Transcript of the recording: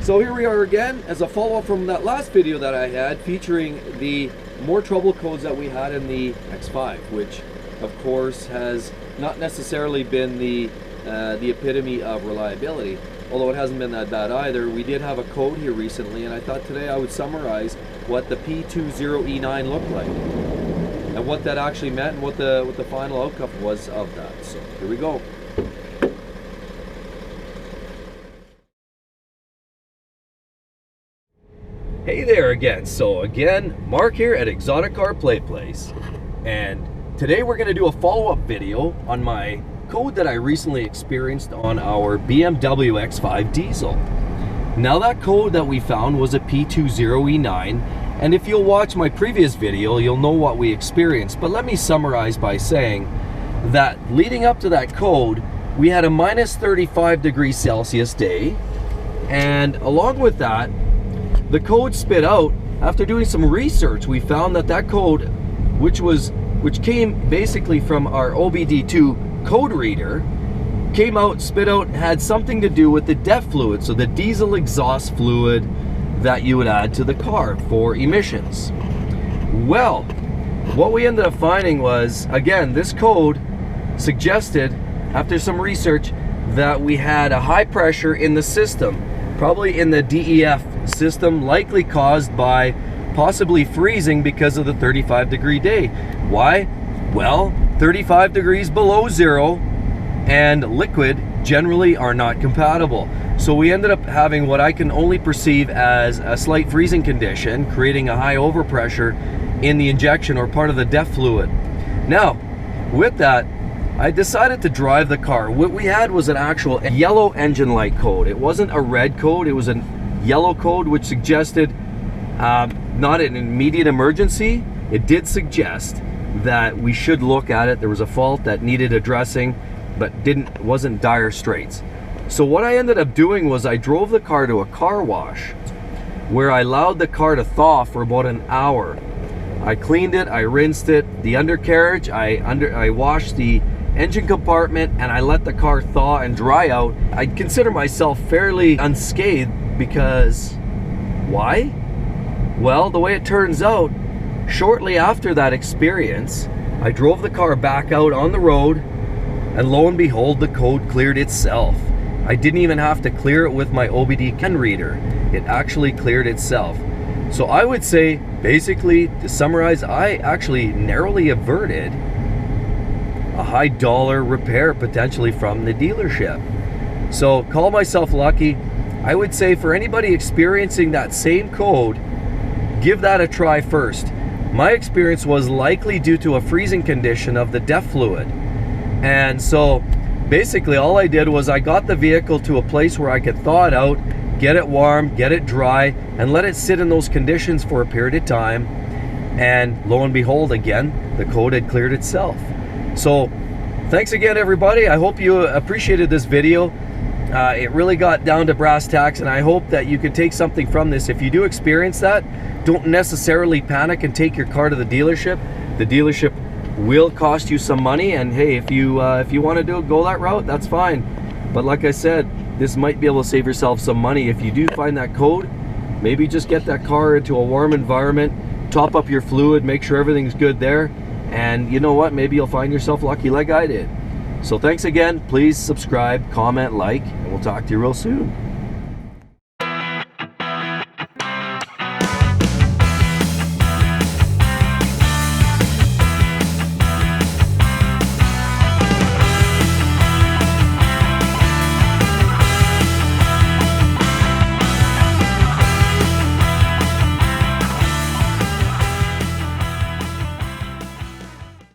So here we are again as a follow-up from that last video that I had featuring the more trouble codes that we had in the X5, which of course has not necessarily been the epitome of reliability, although it hasn't been that bad either. We did have a code here recently, and I thought today I would summarize what the P20E9 looked like and what that actually meant and what the final outcome was of that. So here we go. Hey there again. So again, Mark here at Exotic Car Play Place, and today we're going to do a follow-up video on my code that I recently experienced on our BMW X5 diesel. Now that code that we found was a P20E9, and if you'll watch my previous video you'll know what we experienced, but let me summarize by saying that leading up to that code we had a minus 35 degrees Celsius day, and along with that the code spit out, after doing some research, we found that that code, which came basically from our OBDII code reader, spit out, had something to do with the DEF fluid, so the diesel exhaust fluid that you would add to the car for emissions. Well, what we ended up finding was, again, this code suggested, after some research, that we had a high pressure in the system, probably in the DEF system, likely caused by possibly freezing because of the 35-degree day. Why? Well, 35 degrees below zero and liquid generally are not compatible. So we ended up having what I can only perceive as a slight freezing condition, creating a high overpressure in the injection or part of the DEF fluid. Now, with that, I decided to drive the car. What we had was an actual yellow engine light code. It wasn't a red code, it was a yellow code, which suggested not an immediate emergency. It did suggest that we should look at it. There was a fault that needed addressing, but wasn't dire straits. So what I ended up doing was I drove the car to a car wash where I allowed the car to thaw for about an hour. I cleaned it, I rinsed it, the undercarriage, I washed the engine compartment, and I let the car thaw and dry out. I'd consider myself fairly unscathed because, why? Well, the way it turns out, shortly after that experience, I drove the car back out on the road, and lo and behold, the code cleared itself. I didn't even have to clear it with my OBDII reader. It actually cleared itself. So I would say, basically, to summarize, I actually narrowly averted a high dollar repair potentially from the dealership. So call myself lucky. I would say for anybody experiencing that same code, give that a try first. My experience was likely due to a freezing condition of the DEF fluid. And so basically all I did was I got the vehicle to a place where I could thaw it out, get it warm, get it dry, and let it sit in those conditions for a period of time. And lo and behold, again, the code had cleared itself. So thanks again, everybody. I hope you appreciated this video. It really got down to brass tacks, and I hope that you can take something from this. If you do experience that, don't necessarily panic and take your car to the dealership. The dealership will cost you some money, and hey, if you want to go that route, that's fine. But like I said, this might be able to save yourself some money. If you do find that code, maybe just get that car into a warm environment, top up your fluid, make sure everything's good there, and you know what, maybe you'll find yourself lucky like I did. So thanks again. Please subscribe, comment, like, and we'll talk to you real soon.